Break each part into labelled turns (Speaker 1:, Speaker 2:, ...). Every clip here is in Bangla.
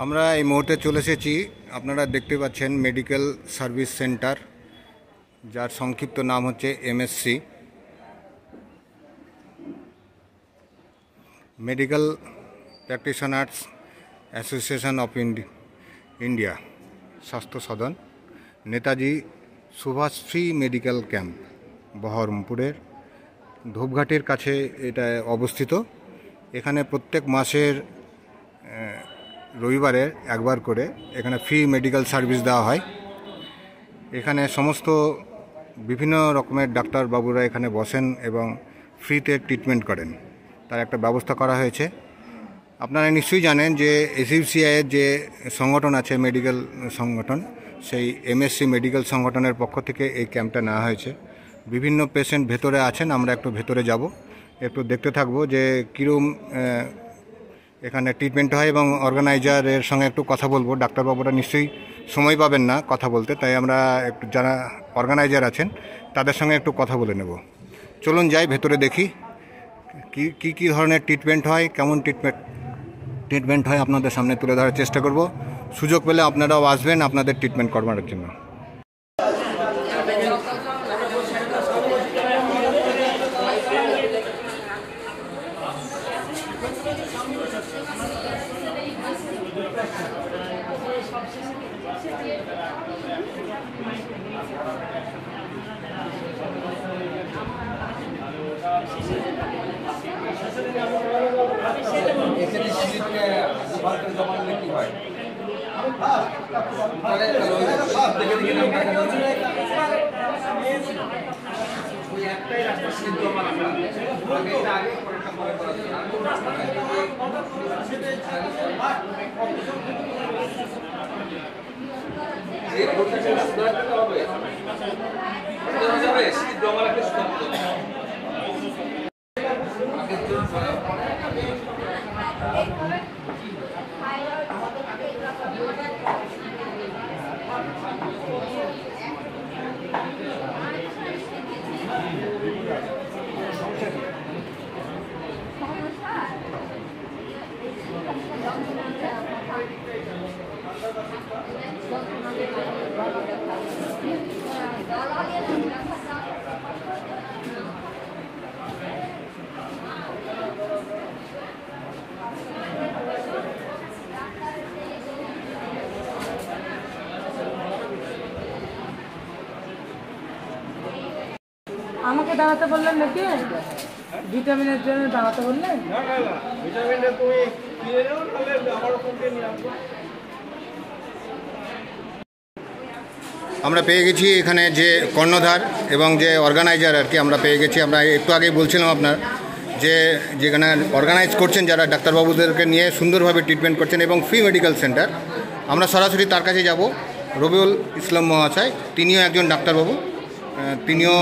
Speaker 1: আমরা এই মুহূর্তে চলে এসেছি, আপনারা দেখতে পাচ্ছেন মেডিকেল সার্ভিস সেন্টার, যার সংক্ষিপ্ত নাম হচ্ছে MSC, medical practitioners association of India, স্বাস্থ্য সদন, Netaji Subhash free medical camp, বহরমপুরের ধূপঘাটের কাছে এটা অবস্থিত। এখানে প্রত্যেক মাসের রবিবারে একবার করে এখানে ফ্রি মেডিকেল সার্ভিস দেওয়া হয়। এখানে সমস্ত বিভিন্ন রকমের ডাক্তারবাবুরা এখানে বসেন এবং ফ্রিতে ট্রিটমেন্ট করেন, তার একটা ব্যবস্থা করা হয়েছে। আপনারা নিশ্চয়ই জানেন যে এসইউসিআইয়ের যে সংগঠন আছে, মেডিকেল সংগঠন, সেই এমএসসি মেডিকেল সংগঠনের পক্ষ থেকে এই ক্যাম্পটা নেওয়া হয়েছে। বিভিন্ন পেশেন্ট ভেতরে আছেন, আমরা একটু ভেতরে যাব, একটু দেখতে থাকবো যে কীরকম এখানে ট্রিটমেন্ট হয় এবং অর্গানাইজারের সঙ্গে একটু কথা বলবো। ডাক্তারবাবুরা নিশ্চয়ই সময় পাবেন না কথা বলতে, তাই আমরা একটু যারা অর্গানাইজার আছেন তাদের সঙ্গে একটু কথা বলে নেব। চলুন যাই, ভেতরে দেখি কী ধরনের ট্রিটমেন্ট হয়, কেমন ট্রিটমেন্ট হয় আপনাদের সামনে তুলে ধরার চেষ্টা করব। সুযোগ পেলে আপনারাও আসবেন আপনাদের ট্রিটমেন্ট করবার জন্য।
Speaker 2: আমাকে দাঁড়াতে বললেন নাকি ভিটামিনের জন্য দাঁড়াতে বললেন?
Speaker 3: না না না, ভিটামিনটা তুমি কিনে নাও, তাহলে আমার ওখানে নিয়ে আসবো।
Speaker 1: আমরা পেয়ে গেছি এখানে যে কর্ণধার এবং যে অর্গানাইজার আর কি, আমরা পেয়ে গেছি। আমরা একটু আগেই বলছিলাম আপনার যে যেখানে অর্গানাইজ করছেন, যারা ডাক্তারবাবুদেরকে নিয়ে সুন্দরভাবে ট্রিটমেন্ট করছেন এবং ফ্রি মেডিকেল সেন্টার, আমরা সরাসরি তার কাছে যাব। রবিউল ইসলাম মহাশয়, তিনিও একজন ডাক্তারবাবু, তিনিও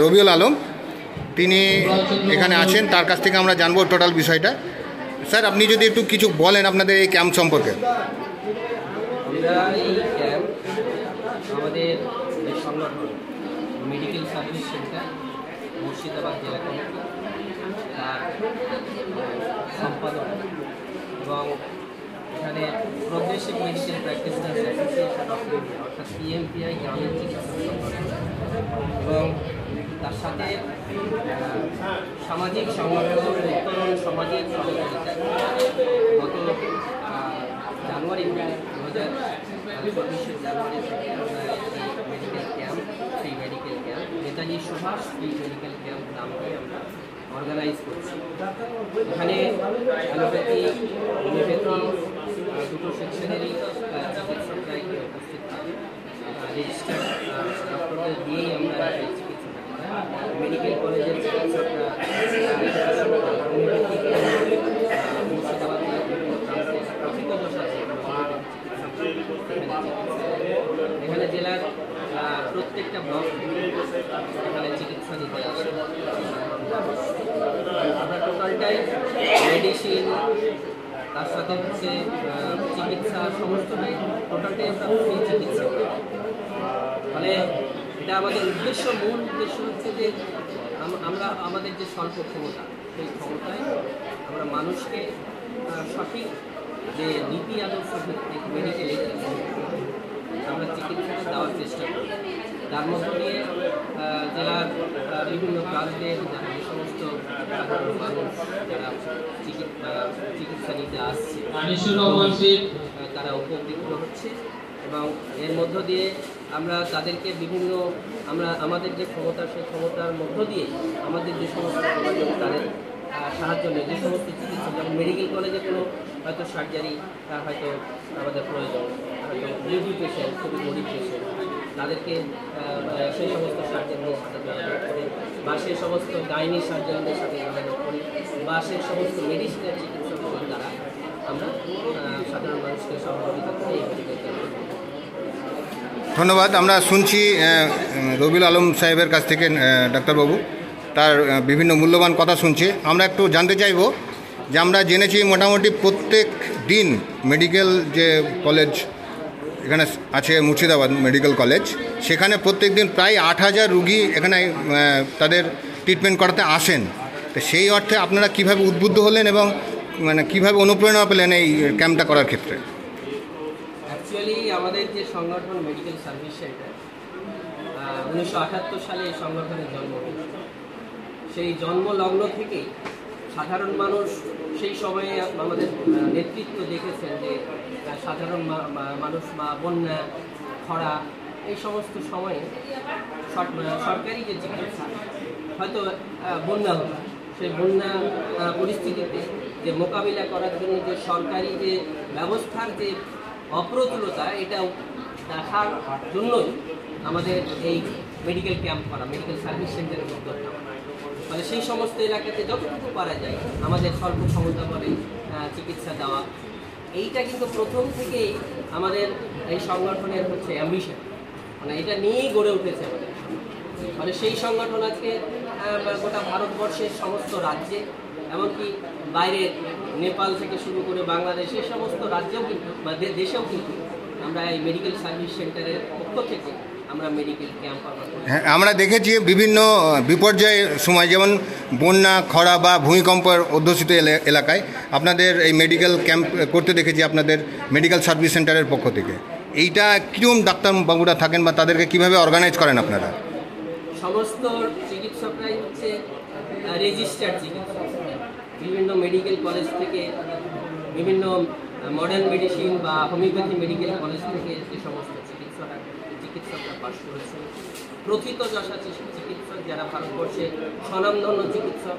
Speaker 1: রবিউল আলম, তিনি এখানে আছেন। তার কাছ থেকে আমরা জানবো টোটাল বিষয়টা। স্যার, আপনি যদি একটু কিছু বলেন আপনাদের এই ক্যাম্প সম্পর্কে।
Speaker 4: আমরা এই ক্যাম্প আমাদের যে সংগঠন মেডিকেল সার্ভিস সেন্টার মুর্শিদাবাদ জেলা কমিটি, তার সম্পাদক এবং এখানে progressive medical practitioners association of India অর্থাৎ পিএমপিআই গ্রামীণ চিকিৎসা সংগঠন, এবং তার সাথে সামাজিক সংগঠন উত্তরণ সামাজিক সহযোগিতা গত জানুয়ারি 2024 জানুয়ারি থেকে আমরা এই medical camp, free medical camp, Netaji Subhash free medical camp নাম দিয়ে আমরা অর্গানাইজ করছি। এখানে অ্যালোপ্যাথি, হোমিওপ্যাথি দুটো সেকশনেরই চিকিৎসকরা এখানে উপস্থিত থাকে। রেজিস্টার্ড ডক্টরদের দিয়েই আমরা এই চিকিৎসাটা করি। মেডিকেল কলেজের চিকিৎসকরা হোমিওপ্যাথি মুর্শিদাবাদ জেলার বিভিন্ন প্রান্তে অভিজ্ঞতার সাথে এখানে জেলার প্রত্যেকটা ব্লক এখানে চিকিৎসা নিতে আসে। আমরা টোটালটাই মেডিসিন, তার সাথে হচ্ছে চিকিৎসা সমস্তটাই টোটালটাই আমরা ফ্রি চিকিৎসা করি। ফলে এটা আমাদের মূল উদ্দেশ্য হচ্ছে যে আমরা আমাদের যে স্বল্প ক্ষমতা, সেই ক্ষমতায় আমরা মানুষকে সঠিক যে নীতি আদর্শ ভিত্তিক মেডিকেল আমরা চিকিৎসাটা দেওয়ার চেষ্টা করি। তার মধ্য দিয়ে জেলার বিভিন্ন প্রান্তে যে সমস্ত সাধারণ মানুষ যারা চিকিৎসা নিতে আসছে তারা উপকৃত হচ্ছে, এবং এর মধ্য দিয়ে আমরা তাদেরকে বিভিন্ন আমাদের যে ক্ষমতা, সেই ক্ষমতার মধ্য দিয়ে আমাদের যে সমস্ত তাদের সাহায্য নেই, যে সমস্ত চিকিৎসা, যেমন মেডিকেল কলেজে কোনো হয়তো সার্জারি হয়তো আমাদের প্রয়োজন, হয়তো বিউটি পেশেন্ট, খুবই গরিব পেশেন্ট, তাদেরকে সেই সমস্ত সার্জনদের সাথে যোগাযোগ করে, বা সেই সমস্ত গাইনি সার্জনদের সাথে যোগাযোগ করে, বা সেই সমস্ত মেডিসিনের চিকিৎসকের দ্বারা আমরা সাধারণ মানুষকে সহযোগিতা করে এই মেডিকেল ক্যাম্পে।
Speaker 1: ধন্যবাদ। আমরা শুনছি রবিউল আলম সাহেবের কাছ থেকে ডাক্তারবাবু তার বিভিন্ন মূল্যবান কথা শুনছি। আমরা একটু জানতে চাইব যে আমরা জেনেছি মোটামুটি প্রত্যেক দিন মেডিকেল যে কলেজ এখানে আছে মুর্শিদাবাদ মেডিকেল কলেজ, সেখানে প্রত্যেক দিন প্রায় 8,000 রুগী এখানে তাদের ট্রিটমেন্ট করাতে আসেন। তো সেই অর্থে আপনারা কীভাবে উদ্বুদ্ধ হলেন এবং মানে কীভাবে অনুপ্রেরণা পেলেন এই ক্যাম্পটা করার ক্ষেত্রে?
Speaker 4: অ্যাকচুয়ালি আমাদের যে সংগঠন মেডিকেল সার্ভিস সেন্টার, 1978 সালে এই সংগঠনের জন্ম হয়েছিল। সেই জন্মলগ্ন থেকেই সাধারণ মানুষ সেই সময়ে আমাদের নেতৃত্ব দেখেছেন যে সাধারণ মানুষ বা বন্যা, খরা, এই সমস্ত সময়ে সরকারি যে চিকিৎসা, হয়তো বন্যা হলো, সেই বন্যা পরিস্থিতিতে যে মোকাবিলা করার জন্য যে সরকারি যে ব্যবস্থার যে অপ্রতুলতা, এটা দেখার জন্যই আমাদের এই মেডিকেল ক্যাম্প করা, মেডিকেল সার্ভিস সেন্টারের উদ্যোগ নেওয়া। মানে সেই সমস্ত এলাকাতে যতটুকু পারা যায় আমাদের স্বল্প ক্ষমতা করে চিকিৎসা দেওয়া, এইটা কিন্তু প্রথম থেকেই আমাদের এই সংগঠনের হচ্ছে অ্যাম্বিশন, মানে এটা নিয়েই গড়ে উঠেছে আমাদের। মানে সেই সংগঠন আজকে গোটা ভারতবর্ষের সমস্ত রাজ্যে, এমনকি বাইরে নেপাল থেকে শুরু করে বাংলাদেশ, এই সমস্ত রাজ্যেও কিন্তু বা দেশেও কিন্তু আমরা এই মেডিকেল সার্ভিস সেন্টারের পক্ষ থেকে আমরা মেডিকেল ক্যাম্প করি।
Speaker 1: হ্যাঁ, আমরা দেখেছি বিভিন্ন বিপর্যয়ের সময়, যেমন বন্যা, খরা বা ভূমিকম্পের অধ্যুষিত এলাকায় আপনাদের এই মেডিকেল ক্যাম্প করতে দেখেছি আপনাদের মেডিকেল সার্ভিস সেন্টারের পক্ষ থেকে। এইটা কীরকম ডাক্তারবাবুরা থাকেন বা তাদেরকে কিভাবে অর্গানাইজ করেন আপনারা?
Speaker 4: সমস্ত চিকিৎসকরাই হচ্ছে রেজিস্টার্ড চিকিৎসক। বিভিন্ন মেডিকেল কলেজ থেকে, বিভিন্ন মডার্ন মেডিসিন বা হোমিওপ্যাথি মেডিকেল কলেজ থেকে যে সমস্ত চিকিৎসকরা পাশ করেছে, প্রথিতযশা চিকিৎসক যারা ভারতবর্ষে স্বনামধন্য চিকিৎসক,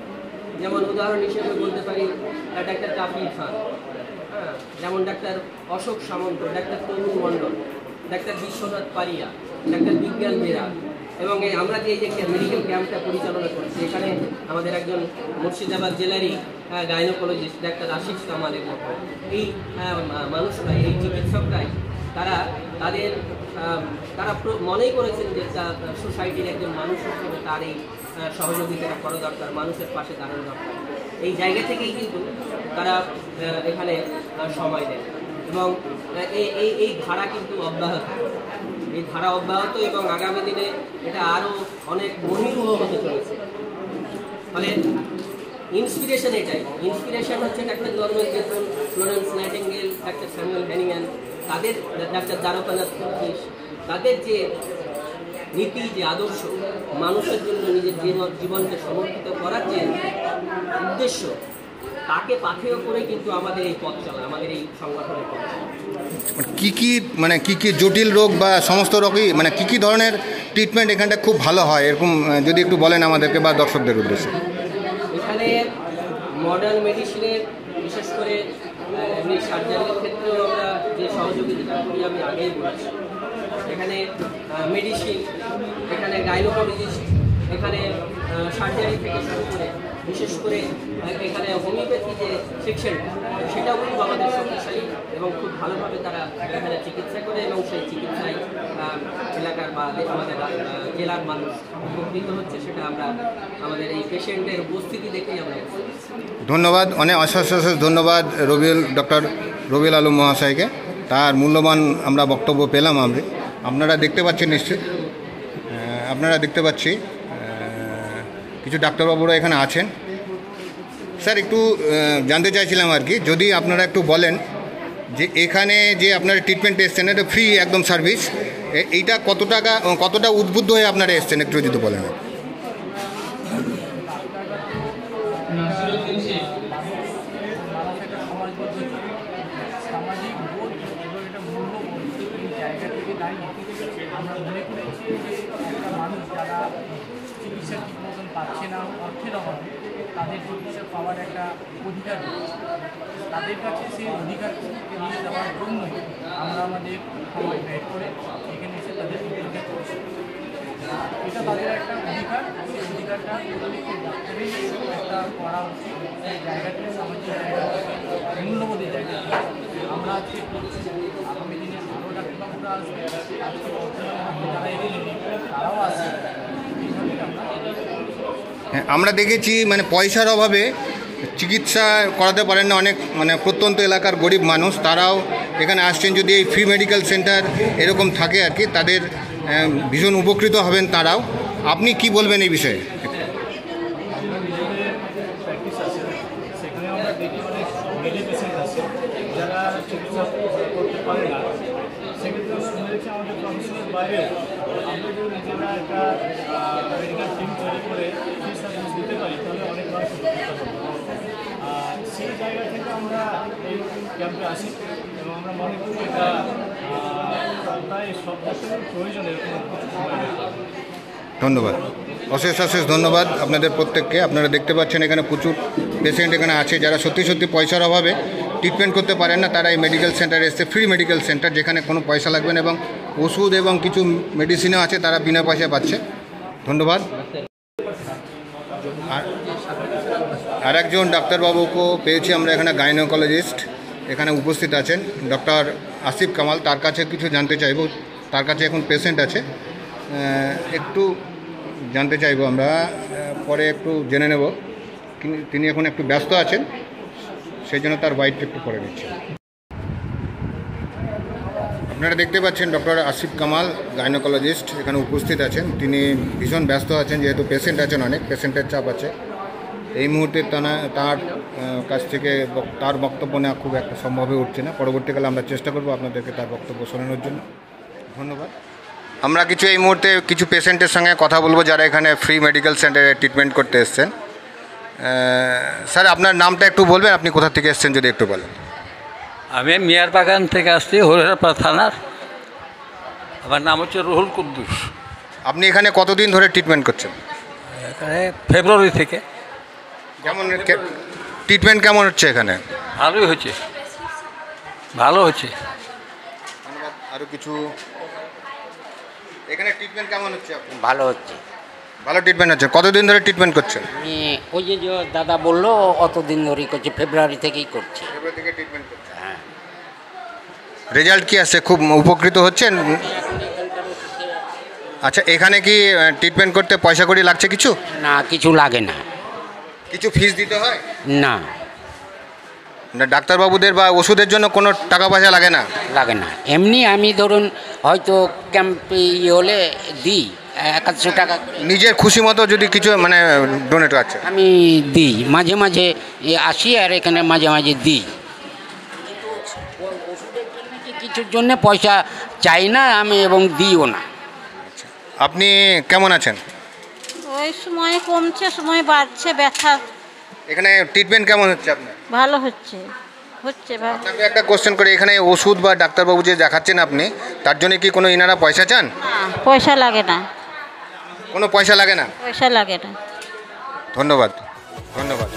Speaker 4: যেমন উদাহরণ হিসেবে বলতে পারি ডাক্তার কাফির খান, যেমন ডাক্তার অশোক সামন্ত, ডাক্তার তরুণ মণ্ডল, ডাক্তার বিশ্বনাথ পারিয়া, ডাক্তার বিজ্ঞান বেরা। এবং আমরা যে মেডিকেল ক্যাম্পটা পরিচালনা করছি, এখানে আমাদের একজন মুর্শিদাবাদ জেলারই গাইনোকোলজিস্ট ডাক্তার আশিস কামালের মতো এই মানুষরাই, এই চিকিৎসকরাই তারা মনেই করেছেন যে সোসাইটির একজন মানুষ হিসেবে তার এই সহযোগিতাটা করা দরকার, মানুষের পাশে দাঁড়ানো দরকার। এই জায়গা থেকেই কিন্তু তারা এখানে সময় দেয়, এবং এই ধারা কিন্তু অব্যাহত, এই ধারা অব্যাহত, এবং আগামী দিনে এটা আরও অনেক মহিরূহ হতে চলেছে। ফলে ইন্সপিরেশন এটাই, ইন্সপিরেশন হচ্ছে doctor Norman Jason, Florence nightingale, doctor Samuel Hahnemann, তাদের ডাক্তার দ্বারকানাথ কুর্কিশ, তাদের যে নীতি, যে আদর্শ, মানুষের জন্য নিজের জীবনকে সমর্পিত করার যে উদ্দেশ্য, তাকে পাথেয় করে কিন্তু আমাদের এই পথ চলা, আমাদের এই সংগঠনের পথ চলা।
Speaker 1: কি কি জটিল রোগ বা সমস্ত রোগই কি ধরনের ট্রিটমেন্ট এখানটা খুব ভালো হয়, এরকম যদি একটু বলেন আমাদেরকে বা দর্শকদের উদ্দেশ্যে।
Speaker 4: এখানে মডার্ন মেডিসিনের, বিশেষ করে এমনি সার্জারির ক্ষেত্রেও আমরা যে সহযোগিতা করি আমি আগেই বলেছি। এখানে মেডিসিন, এখানে গাইনোকোলজিস্ট, এখানে সার্জারি থেকে শুরু করে বিশেষ করে এখানে হোমিওপ্যাথি যে সেকশনটা, সেটাও খুব আমাদের শক্তিশালী এবং খুব ভালোভাবে তারা এখানে চিকিৎসা করে, এবং সেই চিকিৎসায় এলাকার বা আমাদের জেলার মানুষ উপকৃত হচ্ছে। সেটা আমরা আমাদের এই পেশেন্টের উপস্থিতি দেখেই আমরা।
Speaker 1: ধন্যবাদ, অশেষ ধন্যবাদ ডক্টর রবিউল আলম মহাশয়কে। তার মূল্যবান আমরা বক্তব্য পেলাম। আপনারা দেখতে পাচ্ছেন, নিশ্চয়ই আপনারা দেখতে পাচ্ছি কিছু ডাক্তারবাবুরা এখানে আছেন। স্যার, একটু জানতে চাইছিলাম আর কি, যদি আপনারা একটু বলেন যে এখানে যে আপনারা ট্রিটমেন্ট এসছেন এটা ফ্রি একদম সার্ভিস, এইটা কতটা উদ্বুদ্ধ হয়ে আপনারা এসছেন একটু যদি বলেন।
Speaker 5: সামাজিক বোধ এবং এটা মূল্যবোধ এই জায়গা থেকে দাঁড়িয়ে আমরা মনে করেছি যে একটা মানুষ যারা চিকিৎসা ঠিক মতন পাচ্ছে না অর্থের অভাবে তাদের চিকিৎসা পাওয়ার একটা অধিকার রয়েছে, তাদের কাছে সেই অধিকারকে নিয়ে দেওয়ার জন্য আমরা আমাদের সময় ব্যয় করে এখানে এসে তাদের উপকার করছি। এটা তাদের একটা অধিকার, সেই অধিকারটা প্রত্যেকটি ডাক্তারের একটা করা উচিত। সেই জায়গাটি সামাজিক জায়গা, মূল্যবোধের জায়গা আমরা আজকে করছি। আগামী দিনে আরও ডাক্তারবাবুরা আসবে, আজকে বর্তমানে যারা এখানে তারাও আসবে। এইভাবে আমরা
Speaker 1: হ্যাঁ, আমরা দেখেছি মানে পয়সার অভাবে চিকিৎসা করাতে পারেন না অনেক মানে প্রত্যন্ত এলাকার গরিব মানুষ, তারাও এখানে আসছেন। যদি এই ফ্রি মেডিকেল সেন্টার এরকম থাকে আর কি, তাদের ভীষণ উপকৃত হবেন তারাও। আপনি কি বলবেন এই বিষয়ে?
Speaker 5: আমরা নিজেদের প্র্যাকটিস আছে, সেখানে আমরা দেখি অনেক মেডি পেশেন্ট আছে যারা চিকিৎসা করতে পারে না। সেক্ষেত্রে আমরা ধরেছি আমাদের প্রফেশনের বাইরে আমরা যদি নিজেরা একটা মেডিকেল টিম তৈরি করে ফ্রি সার্ভিস দিতে পারি তাহলে অনেক মানুষ উপকৃত হবে। সেই জায়গা থেকে আমরা এই ক্যাম্পে আসি এবং আমরা মনে করি এটা প্রায় সব ক্ষেত্রে প্রয়োজন এরকম সময় বের করা।
Speaker 1: ধন্যবাদ, অশেষ ধন্যবাদ আপনাদের প্রত্যেককে। আপনারা দেখতে পাচ্ছেন এখানে প্রচুর পেশেন্ট এখানে আছে যারা সত্যি পয়সার অভাবে ট্রিটমেন্ট করতে পারেন না, তারা এই মেডিকেল সেন্টারে এসছে। ফ্রি মেডিকেল সেন্টার, যেখানে কোনো পয়সা লাগবে না এবং ওষুধ এবং কিছু মেডিসিনও আছে তারা বিনা পয়সায় পাচ্ছে। ধন্যবাদ। আর একজন ডাক্তারবাবুকেও পেয়েছি আমরা এখানে, গাইনোকোলজিস্ট এখানে উপস্থিত আছেন, ডক্টর আসিফ কামাল। তার কাছে কিছু জানতে চাইব, তার কাছে এখন পেশেন্ট আছে, একটু জানতে চাইব আমরা, পরে একটু জেনে নেব। তিনি এখন একটু ব্যস্ত আছেন, সেই জন্য তার বাইকটা একটু করে নিচ্ছি। আপনারা দেখতে পাচ্ছেন ডক্টর আসিফ কামাল গাইনোকোলজিস্ট এখানে উপস্থিত আছেন। তিনি ভীষণ ব্যস্ত আছেন, যেহেতু পেশেন্ট আছেন, অনেক পেশেন্টের চাপ আছে। এই মুহূর্তে তার কাছ থেকে তার বক্তব্য নেওয়া খুব একটা সম্ভব হয়ে উঠছে না। পরবর্তীকালে আমরা চেষ্টা করব আপনাদেরকে তার বক্তব্য শোনানোর জন্য। ধন্যবাদ। আমরা এই মুহূর্তে কিছু পেশেন্টের সঙ্গে কথা বলবো যারা এখানে ফ্রি মেডিকেল সেন্টারে ট্রিটমেন্ট করতে এসছেন। স্যার, আপনার নামটা একটু বলবেন, আপনি কোথা থেকে এসছেন যদি একটু বলেন।
Speaker 6: আমি মিয়ার বাগান থেকে আসছি, হরিহরপাড়া থানার। আমার নাম হচ্ছে রুহুল কুদ্দুস।
Speaker 1: আপনি এখানে কতদিন ধরে ট্রিটমেন্ট করছেন?
Speaker 6: এখানে ফেব্রুয়ারি থেকে।
Speaker 1: কেমন ট্রিটমেন্ট কেমন হচ্ছে এখানে?
Speaker 6: ভালোই হচ্ছে, ভালো হচ্ছে।
Speaker 1: ধন্যবাদ। আরও কিছু এখানে ট্রিটমেন্ট কেমন হচ্ছে?
Speaker 7: ভালো হচ্ছে,
Speaker 1: ভালো ট্রিটমেন্ট হচ্ছে। কতদিন ধরে ট্রিটমেন্ট করছেন?
Speaker 7: আমি ওই যে দাদা বললো অতদিন ধরেই করছি, ফেব্রুয়ারি থেকেই করছি।
Speaker 1: ফেব্রুয়ারি থেকে ট্রিটমেন্ট করছেন।
Speaker 7: হ্যাঁ।
Speaker 1: রেজাল্ট কি আসছে? খুব উপকৃত হচ্ছেন? আচ্ছা, এখানে কি ট্রিটমেন্ট করতে পয়সা কড়ি লাগছে কিছু?
Speaker 7: না, কিছু লাগে না।
Speaker 1: কিছু ফিস দিতে হয়
Speaker 7: না?
Speaker 1: না, ডাক্তারবাবুদের বা ওষুধের জন্য কোনো টাকা পয়সা লাগে না?
Speaker 7: লাগে না। এমনি আমি ধরুন হয়তো ক্যাম্পে হলে দিই 100 টাকা,
Speaker 1: নিজের খুশি মতো যদি কিছু মানে ডোনেট আছে
Speaker 7: আমি দিই। মাঝে মাঝে আসি আর এখানে মাঝে মাঝে দিই। ওষুধের জন্য কি কিছুর জন্য পয়সা চাই না আমি, এবং দিইও না।
Speaker 1: আপনি কেমন আছেন?
Speaker 8: ওই সময় কমছে, সময় বাড়ছে ব্যথা।
Speaker 1: এখানে ট্রিটমেন্ট কেমন হচ্ছে আপনার?
Speaker 8: ভালো হচ্ছে ভালো।
Speaker 1: আপনাকে একটা কোশ্চেন করে, এখানে ওষুধ বা ডাক্তারবাবু যে দেখাচ্ছেন আপনি, তার জন্য কি কোনো ইনারা পয়সা চান?
Speaker 8: পয়সা লাগে না,
Speaker 1: কোনো পয়সা লাগে না?
Speaker 8: পয়সা লাগে না।
Speaker 1: ধন্যবাদ, ধন্যবাদ।